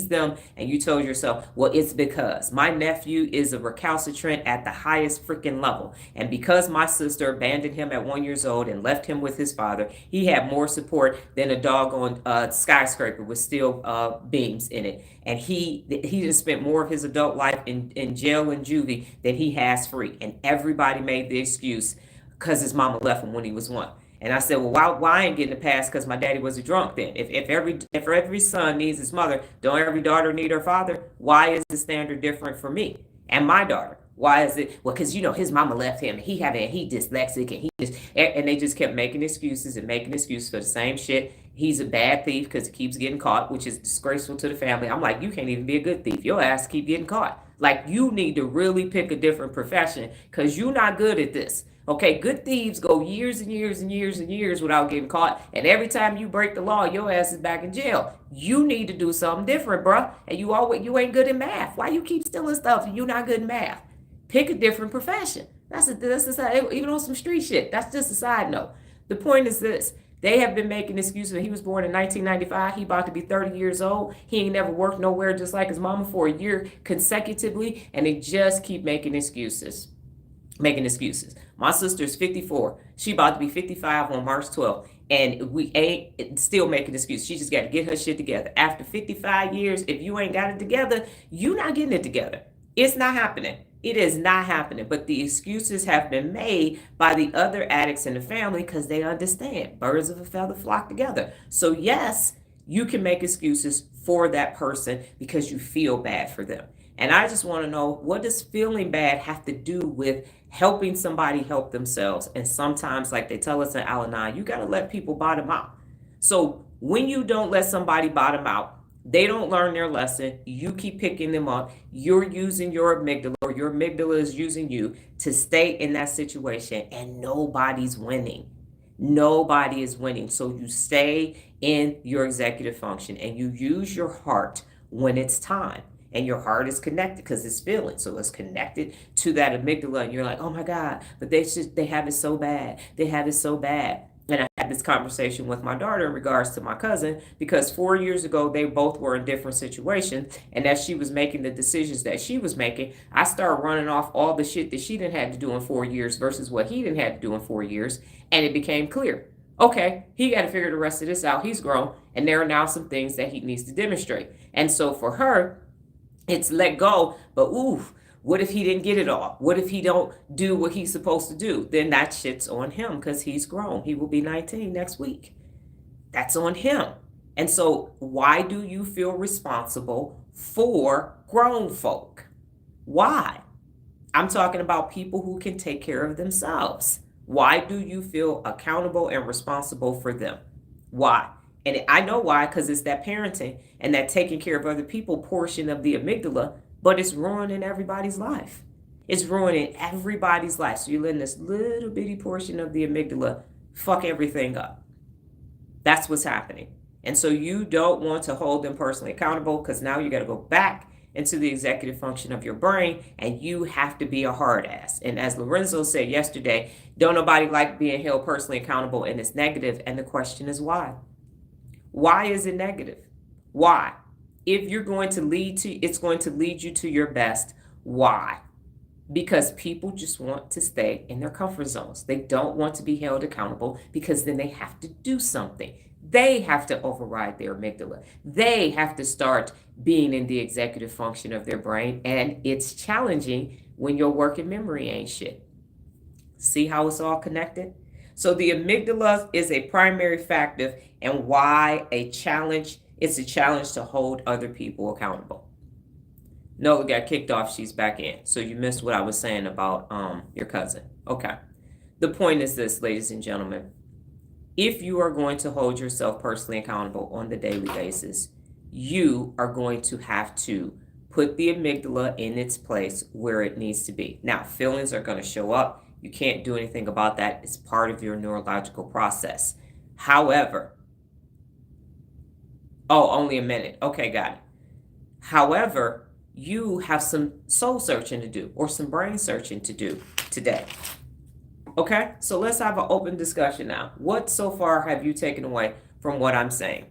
them, and you told yourself, well, it's because my nephew is a recalcitrant at the highest freaking level, and because my sister abandoned him at 1 year old and left him with his father, he had more support than a doggone skyscraper with steel beams in it, and he just spent more of his adult life in jail and juvie than he has free, and everybody made the excuse because his mama left him when he was one. And I said, well, why I ain't getting a pass? Because my daddy was a drunk then. If every son needs his mother, don't every daughter need her father? Why is the standard different for me and my daughter? Why is it? Well, because his mama left him. He dyslexic, and they just kept making excuses and making excuses for the same shit. He's a bad thief because he keeps getting caught, which is disgraceful to the family. I'm like, you can't even be a good thief. Your ass keep getting caught. Like, you need to really pick a different profession because you're not good at this. Okay, good thieves go years and years and years and years without getting caught, and every time you break the law, your ass is back in jail. You need to do something different, bruh. And you ain't good at math. Why you keep stealing stuff and you not good at math? Pick a different profession. That's a side, even on some street shit. That's just a side note. The point is this. They have been making excuses. He was born in 1995. He about to be 30 years old. He ain't never worked nowhere just like his mama for a year consecutively, and they just keep making excuses. My sister's 54. She about to be 55 on March 12th. And we ain't still making excuses. She just got to get her shit together. After 55 years, if you ain't got it together, you not getting it together. It's not happening. It is not happening. But the excuses have been made by the other addicts in the family because they understand birds of a feather flock together. So yes, you can make excuses for that person because you feel bad for them. And I just want to know, what does feeling bad have to do with helping somebody help themselves? And sometimes, like they tell us in Al-Anon, you got to let people bottom out. So when you don't let somebody bottom out, they don't learn their lesson. You keep picking them up. You're using your amygdala, or your amygdala is using you to stay in that situation, and nobody's winning. Nobody is winning. So you stay in your executive function and you use your heart when it's time. And your heart is connected because it's feeling. So it's connected to that amygdala. And you're like, oh my God, but they have it so bad. They have it so bad. And I had this conversation with my daughter in regards to my cousin, because 4 years ago, they both were in different situations. And as she was making the decisions that she was making, I started running off all the shit that she didn't have to do in 4 years versus what he didn't have to do in 4 years. And it became clear. Okay, he got to figure the rest of this out. He's grown. And there are now some things that he needs to demonstrate. And so for her, it's let go, but oof, what if he didn't get it all? What if he don't do what he's supposed to do? Then that shit's on him because he's grown. He will be 19 next week. That's on him. And so why do you feel responsible for grown folk? Why? I'm talking about people who can take care of themselves. Why do you feel accountable and responsible for them? Why? And I know why, because it's that parenting and that taking care of other people portion of the amygdala, but it's ruining everybody's life. It's ruining everybody's life. So you're letting this little bitty portion of the amygdala fuck everything up. That's what's happening. And so you don't want to hold them personally accountable, because now you got to go back into the executive function of your brain, and you have to be a hard ass. And as Lorenzo said yesterday, don't nobody like being held personally accountable, and it's negative. And the question is why? Why is it negative? Why? If you're going to it's going to lead you to your best. Why? Because people just want to stay in their comfort zones. They don't want to be held accountable, because then they have to do something. They have to override their amygdala. They have to start being in the executive function of their brain. And it's challenging when your working memory ain't shit. See how it's all connected? So the amygdala is a primary factor, and why it's a challenge to hold other people accountable. Nola got kicked off. She's back in. So you missed what I was saying about your cousin. Okay. The point is this, ladies and gentlemen. If you are going to hold yourself personally accountable on the daily basis, you are going to have to put the amygdala in its place where it needs to be. Now, feelings are going to show up. You can't do anything about that. It's part of your neurological process. However, only a minute. Okay, got it. However, you have some soul searching to do, or some brain searching to do today. Okay, so let's have an open discussion now. What so far have you taken away from what I'm saying?